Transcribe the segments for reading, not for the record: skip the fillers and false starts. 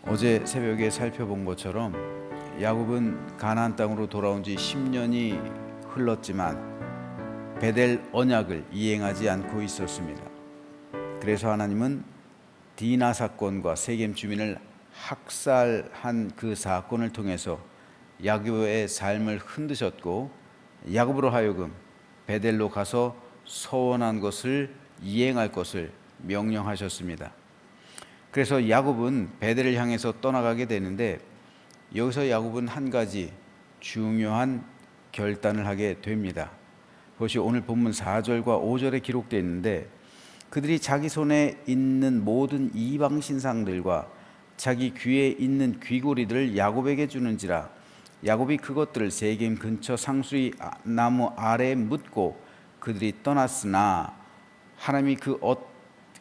어제 새벽에 살펴본 것처럼 야곱은 가나안 땅으로 돌아온 지 10년이 흘렀지만 베델 언약을 이행하지 않고 있었습니다. 그래서 하나님은 디나 사건과 세겜 주민을 학살한 그 사건을 통해서 야곱의 삶을 흔드셨고, 야곱으로 하여금 베델로 가서 서원한 것을 이행할 것을 명령하셨습니다. 그래서 야곱은 베델을 향해서 떠나가게 되는데, 여기서 야곱은 한 가지 중요한 결단을 하게 됩니다. 그것이 오늘 본문 4절과 5절에 기록되어 있는데, 그들이 자기 손에 있는 모든 이방 신상들과 자기 귀에 있는 귀고리들을 야곱에게 주는지라 야곱이 그것들을 세겜 근처 상수리 나무 아래에 묻고 그들이 떠났으나 하나님이 그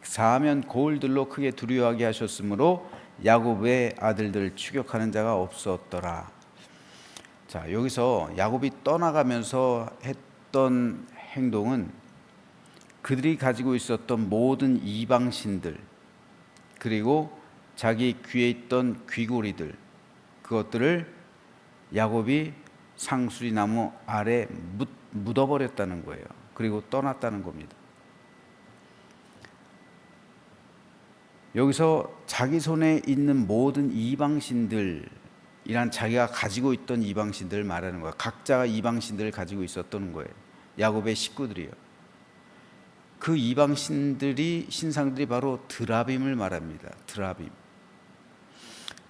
사면 고울들로 크게 두려워하게 하셨으므로 야곱의 아들들을 추격하는 자가 없었더라. 자, 여기서 야곱이 떠나가면서 했던 행동은 그들이 가지고 있었던 모든 이방신들, 그리고 자기 귀에 있던 귀고리들, 그것들을 야곱이 상수리 나무 아래 묻어버렸다는 거예요. 그리고 떠났다는 겁니다. 여기서 자기 손에 있는 모든 이방신들, 이란 자기가 가지고 있던 이방신들을 말하는 거예요. 각자가 이방신들을 가지고 있었던 거예요. 야곱의 식구들이요. 그 신상들이 바로 드라빔을 말합니다.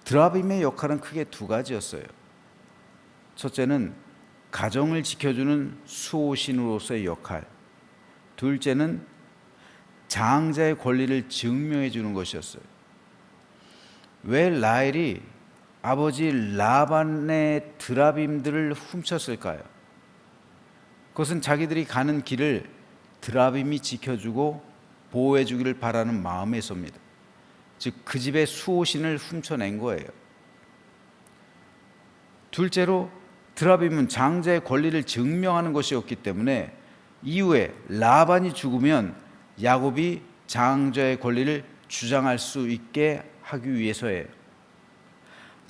드라빔의 역할은 크게 두 가지였어요. 첫째는 가정을 지켜주는 수호신으로서의 역할, 둘째는 장자의 권리를 증명해 주는 것이었어요. 왜 라헬이 아버지 라반의 드라빔들을 훔쳤을까요? 그것은 자기들이 가는 길을 드라빔이 지켜주고 보호해 주기를 바라는 마음에서입니다. 즉 그 집의 수호신을 훔쳐낸 거예요. 둘째로 드라빔은 장자의 권리를 증명하는 것이었기 때문에 이후에 라반이 죽으면 야곱이 장자의 권리를 주장할 수 있게 하기 위해서예요.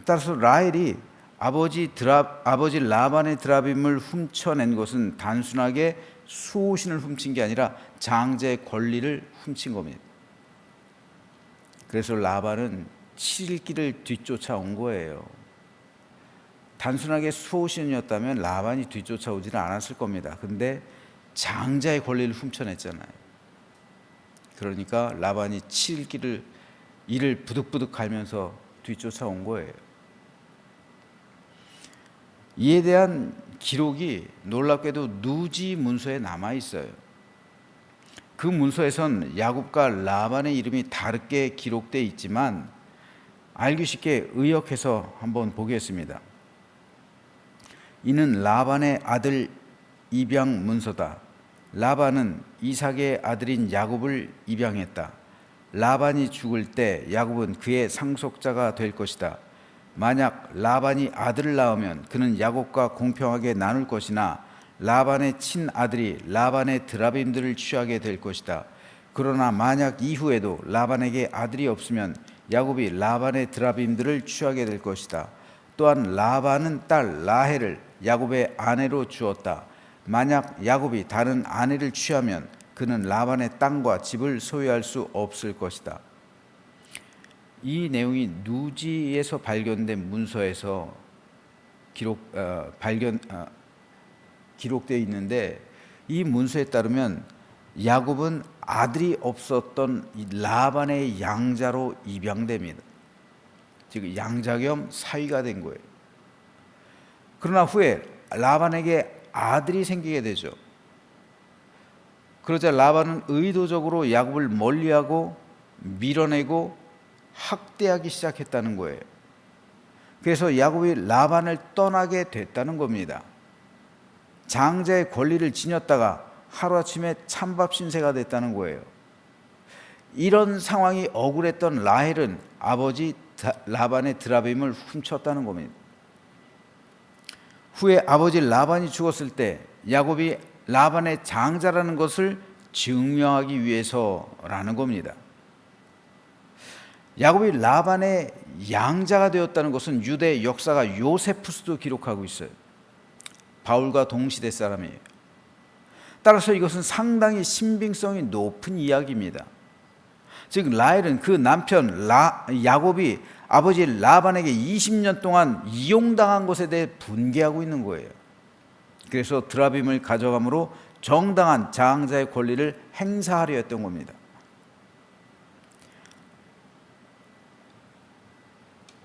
따라서 라헬이 아버지 라반의 드라빔을 훔쳐낸 것은 단순하게 수호신을 훔친 게 아니라 장자의 권리를 훔친 겁니다. 그래서 라반은 7일 길을 뒤쫓아온 거예요. 단순하게 수호신이었다면 라반이 뒤쫓아오지는 않았을 겁니다. 근데 장자의 권리를 훔쳐냈잖아요. 그러니까 라반이 7일 길을 이를 부득부득 갈면서 뒤쫓아온 거예요. 이에 대한 기록이 놀랍게도 누지 문서에 남아 있어요. 그 문서에선 야곱과 라반의 이름이 다르게 기록되어 있지만 알기 쉽게 의역해서 한번 보겠습니다. 이는 라반의 아들 입양 문서다. 라반은 이삭의 아들인 야곱을 입양했다. 라반이 죽을 때 야곱은 그의 상속자가 될 것이다. 만약 라반이 아들을 낳으면 그는 야곱과 공평하게 나눌 것이나 라반의 친아들이 라반의 드라빔들을 취하게 될 것이다. 그러나 만약 이후에도 라반에게 아들이 없으면 야곱이 라반의 드라빔들을 취하게 될 것이다. 또한 라반은 딸 라헬을 야곱의 아내로 주었다. 만약 야곱이 다른 아내를 취하면 그는 라반의 땅과 집을 소유할 수 없을 것이다. 이 내용이 누지에서 발견된 문서에서 기록되어 있는데, 이 문서에 따르면 야곱은 아들이 없었던 이 라반의 양자로 입양됩니다. 즉 양자 겸 사위가 된 거예요. 그러나 후에 라반에게 아들이 생기게 되죠. 그러자 라반은 의도적으로 야곱을 멀리하고 밀어내고 학대하기 시작했다는 거예요. 그래서 야곱이 라반을 떠나게 됐다는 겁니다. 장자의 권리를 지녔다가 하루아침에 찬밥 신세가 됐다는 거예요. 이런 상황이 억울했던 라헬은 아버지 라반의 드라빔을 훔쳤다는 겁니다. 후에 아버지 라반이 죽었을 때 야곱이 라반의 장자라는 것을 증명하기 위해서라는 겁니다. 야곱이 라반의 양자가 되었다는 것은 유대 역사가 요세푸스도 기록하고 있어요. 바울과 동시대 사람이에요. 따라서 이것은 상당히 신빙성이 높은 이야기입니다. 즉 라헬은 그 남편 야곱이 아버지 라반에게 20년 동안 이용당한 것에 대해 분개하고 있는 거예요. 그래서 드라빔을 가져감으로 정당한 장자의 권리를 행사하려 했던 겁니다.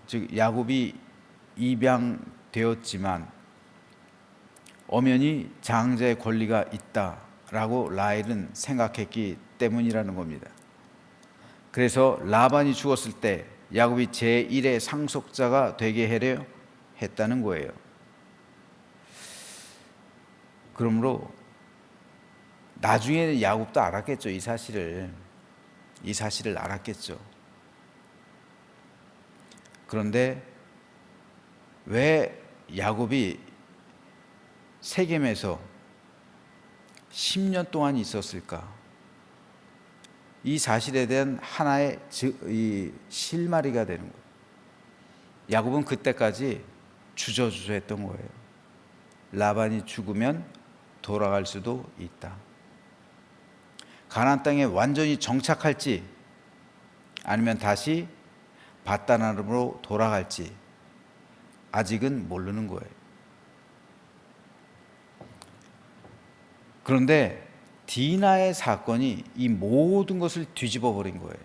즉 야곱이 입양되었지만 엄연히 장자의 권리가 있다라고 라헬은 생각했기 때문이라는 겁니다. 그래서 라반이 죽었을 때 야곱이 제1의 상속자가 되게 하려 했다는 거예요. 그러므로 나중에 야곱도 알았겠죠. 이 사실을 알았겠죠. 그런데 왜 야곱이 세겜에서 10년 동안 있었을까? 이 사실에 대한 하나의 실마리가 되는 거예요. 야곱은 그때까지 주저주저했던 거예요. 라반이 죽으면 돌아갈 수도 있다. 가나안 땅에 완전히 정착할지 아니면 다시 밧단아람으로 돌아갈지 아직은 모르는 거예요. 그런데 디나의 사건이 이 모든 것을 뒤집어 버린 거예요.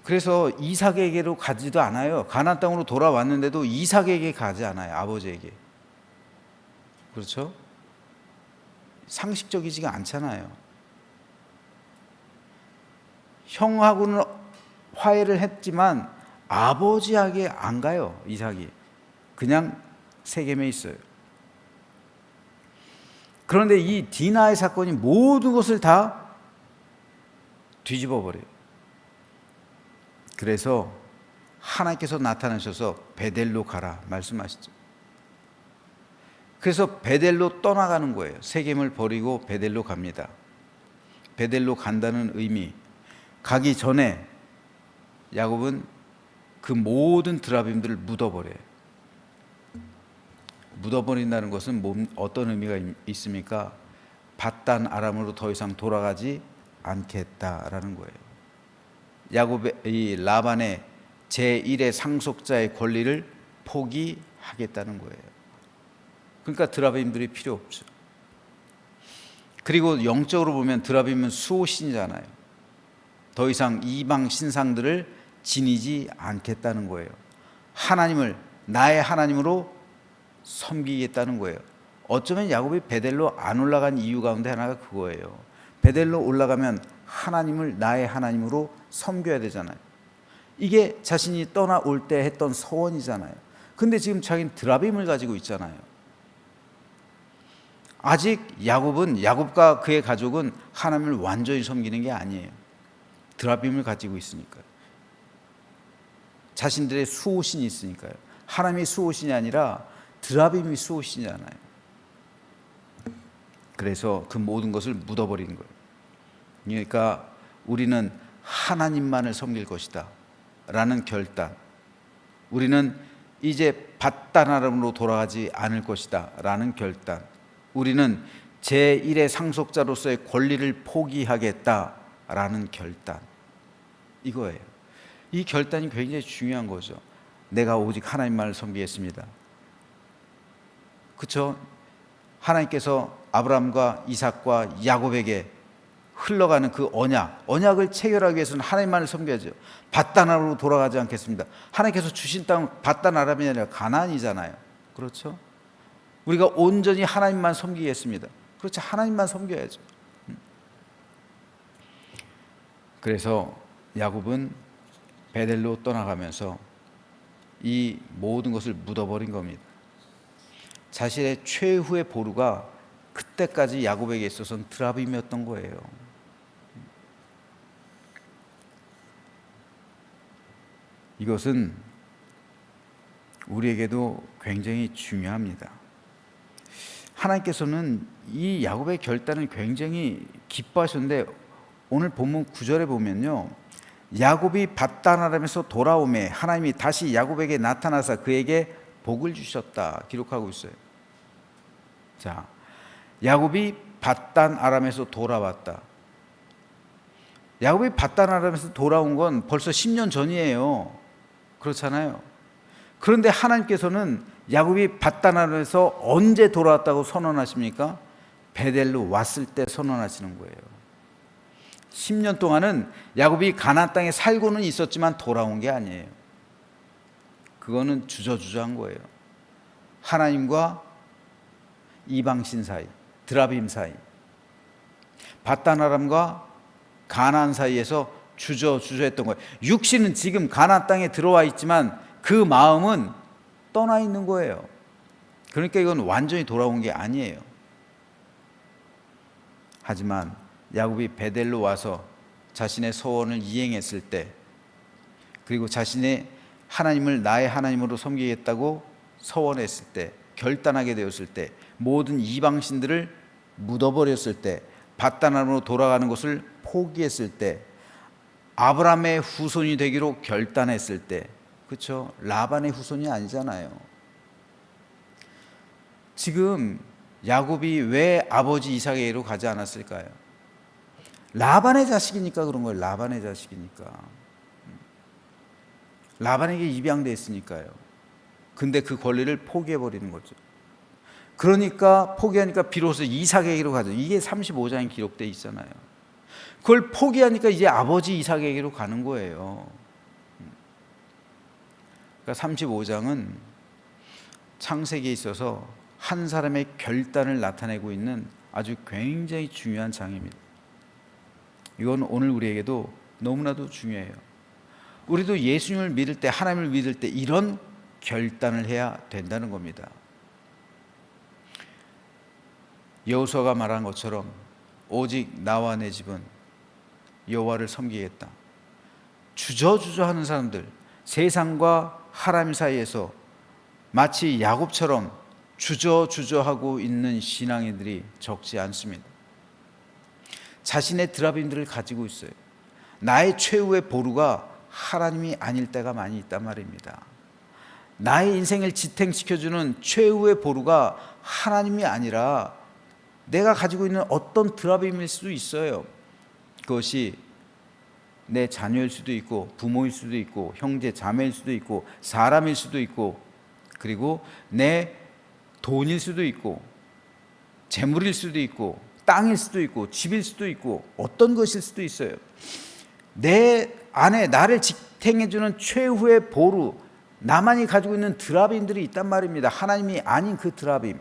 그래서 이삭에게로 가지도 않아요. 가나안 땅으로 돌아왔는데도 이삭에게 가지 않아요. 아버지에게. 그렇죠? 상식적이지가 않잖아요. 형하고는 화해를 했지만 아버지에게 안 가요. 이삭이 그냥 세겜에 있어요. 그런데 이 디나의 사건이 모든 것을 다 뒤집어 버려요. 그래서 하나님께서 나타나셔서 베델로 가라 말씀하시죠. 그래서 베델로 떠나가는 거예요. 세겜을 버리고 베델로 갑니다. 베델로 간다는 의미, 가기 전에 야곱은 그 모든 드라빔들을 묻어버려요. 묻어버린다는 것은 어떤 의미가 있습니까? 밧단 아람으로 더 이상 돌아가지 않겠다라는 거예요. 이 라반의 제1의 상속자의 권리를 포기하겠다는 거예요. 그러니까 드라빔들이 필요 없죠. 그리고 영적으로 보면 드라빔은 수호신이잖아요. 더 이상 이방 신상들을 지니지 않겠다는 거예요. 하나님을 나의 하나님으로 섬기겠다는 거예요. 어쩌면 야곱이 베델로 안 올라간 이유 가운데 하나가 그거예요. 베델로 올라가면 하나님을 나의 하나님으로 섬겨야 되잖아요. 이게 자신이 떠나올 때 했던 서원이잖아요. 근데 지금 자기는 드라빔을 가지고 있잖아요. 아직 야곱과 그의 가족은 하나님을 완전히 섬기는 게 아니에요. 드라빔을 가지고 있으니까요. 자신들의 수호신이 있으니까요. 하나님이 수호신이 아니라 드라빔이 수호신이잖아요. 그래서 그 모든 것을 묻어버리는 거예요. 그러니까 우리는 하나님만을 섬길 것이다 라는 결단, 우리는 이제 밧단아람으로 돌아가지 않을 것이다 라는 결단, 우리는 제1의 상속자로서의 권리를 포기하겠다 라는 결단, 이거예요. 이 결단이 굉장히 중요한 거죠. 내가 오직 하나님만을 섬기겠습니다. 그렇죠? 하나님께서 아브라함과 이삭과 야곱에게 흘러가는 그 언약을 체결하기 위해서는 하나님만을 섬겨야죠. 밧단아람으로 돌아가지 않겠습니다. 하나님께서 주신 땅은 밧단아람이 아니라 가나안이잖아요. 그렇죠? 우리가 온전히 하나님만 섬기겠습니다. 그렇죠? 하나님만 섬겨야죠. 그래서 야곱은 베델로 떠나가면서 이 모든 것을 묻어버린 겁니다. 자신의 최후의 보루가 그때까지 야곱에게 있어서는 드라빔이었던 거예요. 이것은 우리에게도 굉장히 중요합니다. 하나님께서는 이 야곱의 결단을 굉장히 기뻐하셨는데 오늘 본문 9절에 보면요, 야곱이 밧단 아람에서 돌아오매 하나님이 다시 야곱에게 나타나서 그에게 복을 주셨다 기록하고 있어요. 자, 야곱이 밧단 아람에서 돌아왔다. 야곱이 밧단 아람에서 돌아온 건 벌써 10년 전이에요. 그렇잖아요. 그런데 하나님께서는 야곱이 밧단 아람에서 언제 돌아왔다고 선언하십니까? 베델로 왔을 때 선언하시는 거예요. 10년 동안은 야곱이 가나안 땅에 살고는 있었지만 돌아온 게 아니에요. 그거는 주저주저한 거예요. 하나님과 이방신 사이, 드라빔 사이, 밧단 아람과 가나안 사이에서 주저주저했던 거예요. 육신은 지금 가나안 땅에 들어와 있지만 그 마음은 떠나 있는 거예요. 그러니까 이건 완전히 돌아온 게 아니에요. 하지만 야곱이 베델로 와서 자신의 소원을 이행했을 때, 그리고 자신의 하나님을 나의 하나님으로 섬기겠다고 서원했을 때, 결단하게 되었을 때, 모든 이방신들을 묻어버렸을 때, 밧단 아람으로 돌아가는 것을 포기했을 때, 아브라함의 후손이 되기로 결단했을 때, 그렇죠? 라반의 후손이 아니잖아요. 지금 야곱이 왜 아버지 이삭에게로 가지 않았을까요? 라반의 자식이니까 그런 거예요. 라반의 자식이니까. 라반에게 입양됐으니까요. 근데 그 권리를 포기해버리는 거죠. 그러니까 포기하니까 비로소 이삭에게로 가죠. 이게 35장에 기록되어 있잖아요. 그걸 포기하니까 이제 아버지 이삭에게로 가는 거예요. 그러니까 35장은 창세기에 있어서 한 사람의 결단을 나타내고 있는 아주 굉장히 중요한 장입니다. 이건 오늘 우리에게도 너무나도 중요해요. 우리도 예수님을 믿을 때, 하나님을 믿을 때 이런 결단을 해야 된다는 겁니다. 여호수아가 말한 것처럼 오직 나와 내 집은 여호와를 섬기겠다. 주저주저하는 사람들, 세상과 하나님 사이에서 마치 야곱처럼 주저주저하고 있는 신앙인들이 적지 않습니다. 자신의 드라빔들을 가지고 있어요. 나의 최후의 보루가 하나님이 아닐 때가 많이 있단 말입니다. 나의 인생을 지탱시켜주는 최후의 보루가 하나님이 아니라 내가 가지고 있는 어떤 드라빔일 수도 있어요. 그것이 내 자녀일 수도 있고, 부모일 수도 있고, 형제 자매일 수도 있고, 사람일 수도 있고, 그리고 내 돈일 수도 있고, 재물일 수도 있고, 땅일 수도 있고, 집일 수도 있고, 어떤 것일 수도 있어요. 내 안에 나를 지탱해주는 최후의 보루, 나만이 가지고 있는 드라빔들이 있단 말입니다. 하나님이 아닌 그 드라빔.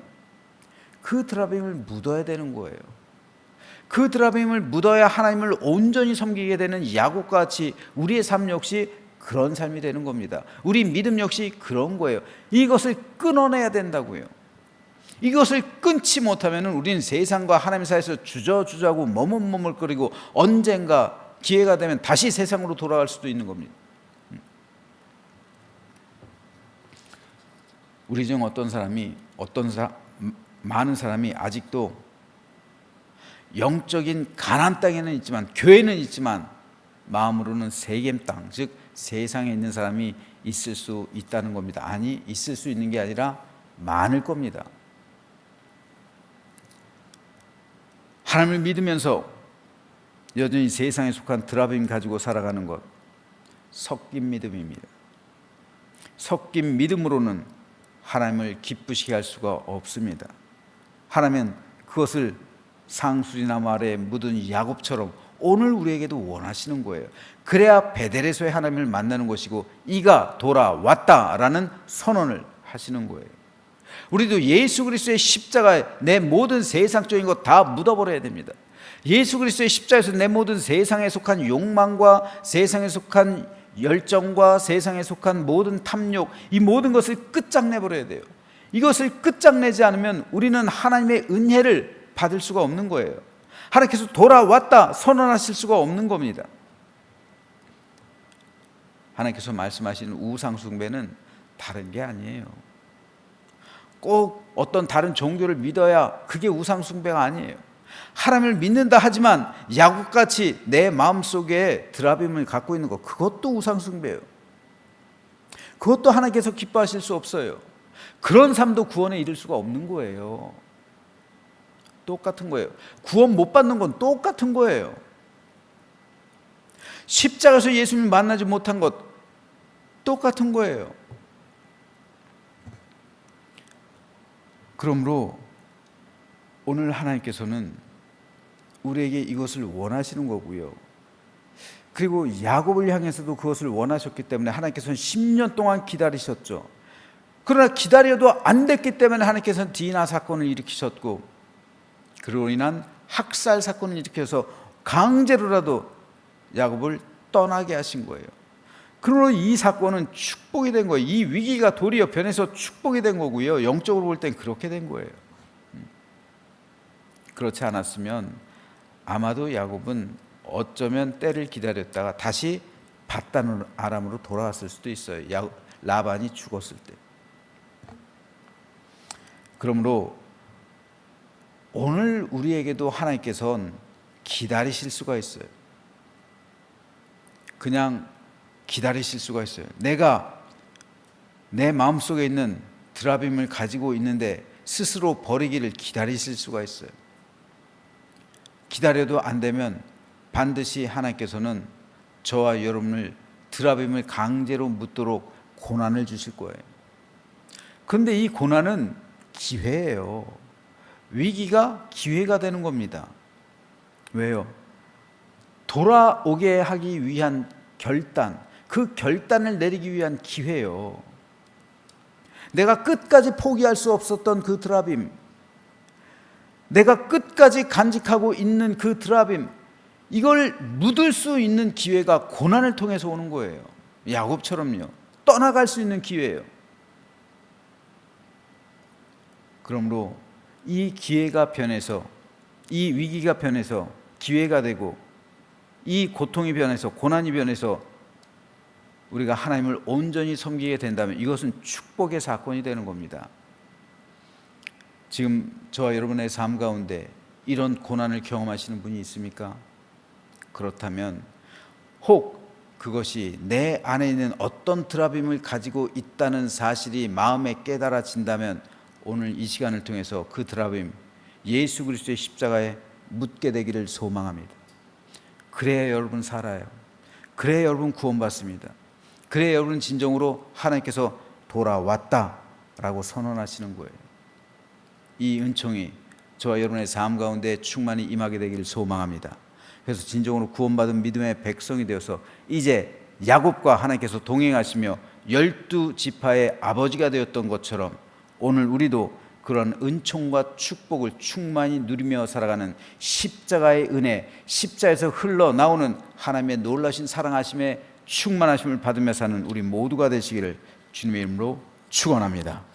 그 드라빔을 묻어야 되는 거예요. 그 드라빔을 묻어야 하나님을 온전히 섬기게 되는 야곱과 같이 우리의 삶 역시 그런 삶이 되는 겁니다. 우리 믿음 역시 그런 거예요. 이것을 끊어내야 된다고요. 이것을 끊지 못하면 우리는 세상과 하나님 사이에서 주저주저하고 머뭇머뭇거리고 언젠가 기회가 되면 다시 세상으로 돌아갈 수도 있는 겁니다. 우리 중 많은 사람이 아직도 영적인 가나안 땅에는 있지만, 교회는 있지만 마음으로는 세겜 땅, 즉 세상에 있는 사람이 있을 수 있다는 겁니다. 아니, 있을 수 있는 게 아니라 많을 겁니다. 하나님을 믿으면서 여전히 세상에 속한 드라빔 가지고 살아가는 것, 섞인 믿음입니다. 섞인 믿음으로는 하나님을 기쁘시게 할 수가 없습니다. 하나님은 그것을 상수리나무 아래에 묻은 야곱처럼 오늘 우리에게도 원하시는 거예요. 그래야 베델에서의 하나님을 만나는 것이고 이가 돌아왔다라는 선언을 하시는 거예요. 우리도 예수 그리스도의 십자가에 내 모든 세상적인 것 다 묻어버려야 됩니다. 예수 그리스도의 십자가에서 내 모든 세상에 속한 욕망과 세상에 속한 열정과 세상에 속한 모든 탐욕, 이 모든 것을 끝장내버려야 돼요. 이것을 끝장내지 않으면 우리는 하나님의 은혜를 받을 수가 없는 거예요. 하나님께서 돌아왔다 선언하실 수가 없는 겁니다. 하나님께서 말씀하시는 우상 숭배는 다른 게 아니에요. 꼭 어떤 다른 종교를 믿어야 그게 우상 숭배가 아니에요. 하나님을 믿는다 하지만 야곱같이 내 마음속에 드라빔을 갖고 있는 것, 그것도 우상숭배예요. 그것도 하나님께서 기뻐하실 수 없어요. 그런 삶도 구원에 이를 수가 없는 거예요. 똑같은 거예요. 구원 못 받는 건 똑같은 거예요. 십자가에서 예수님 만나지 못한 것 똑같은 거예요. 그러므로 오늘 하나님께서는 우리에게 이것을 원하시는 거고요. 그리고 야곱을 향해서도 그것을 원하셨기 때문에 하나님께서는 10년 동안 기다리셨죠. 그러나 기다려도 안 됐기 때문에 하나님께서는 디나 사건을 일으키셨고, 그로 인한 학살 사건을 일으켜서 강제로라도 야곱을 떠나게 하신 거예요. 그러므로 이 사건은 축복이 된 거예요. 이 위기가 도리어 변해서 축복이 된 거고요. 영적으로 볼 땐 그렇게 된 거예요. 그렇지 않았으면 아마도 야곱은 어쩌면 때를 기다렸다가 다시 밧단 아람으로 돌아왔을 수도 있어요. 라반이 죽었을 때. 그러므로 오늘 우리에게도 하나님께서는 기다리실 수가 있어요. 그냥 기다리실 수가 있어요. 내가 내 마음속에 있는 드라빔을 가지고 있는데 스스로 버리기를 기다리실 수가 있어요. 기다려도 안 되면 반드시 하나님께서는 저와 여러분을 드라빔을 강제로 묻도록 고난을 주실 거예요. 그런데 이 고난은 기회예요. 위기가 기회가 되는 겁니다. 왜요? 돌아오게 하기 위한 결단, 그 결단을 내리기 위한 기회예요. 내가 끝까지 포기할 수 없었던 그 드라빔, 내가 끝까지 간직하고 있는 그 드라빔, 이걸 묻을 수 있는 기회가 고난을 통해서 오는 거예요. 야곱처럼요. 떠나갈 수 있는 기회예요. 그러므로 이 기회가 변해서, 이 위기가 변해서 기회가 되고, 이 고통이 변해서, 고난이 변해서 우리가 하나님을 온전히 섬기게 된다면 이것은 축복의 사건이 되는 겁니다. 지금 저와 여러분의 삶 가운데 이런 고난을 경험하시는 분이 있습니까? 그렇다면 혹 그것이 내 안에 있는 어떤 드라빔을 가지고 있다는 사실이 마음에 깨달아진다면 오늘 이 시간을 통해서 그 드라빔 예수 그리스도의 십자가에 묻게 되기를 소망합니다. 그래야 여러분 살아요. 그래야 여러분 구원받습니다. 그래야 여러분 진정으로 하나님께서 돌아왔다라고 선언하시는 거예요. 이 은총이 저와 여러분의 삶 가운데 충만히 임하게 되기를 소망합니다. 그래서 진정으로 구원받은 믿음의 백성이 되어서 이제 야곱과 하나님께서 동행하시며 12지파의 아버지가 되었던 것처럼 오늘 우리도 그런 은총과 축복을 충만히 누리며 살아가는 십자가의 은혜, 십자에서 흘러나오는 하나님의 놀라신 사랑하심의 충만하심을 받으며 사는 우리 모두가 되시기를 주님의 이름으로 축원합니다.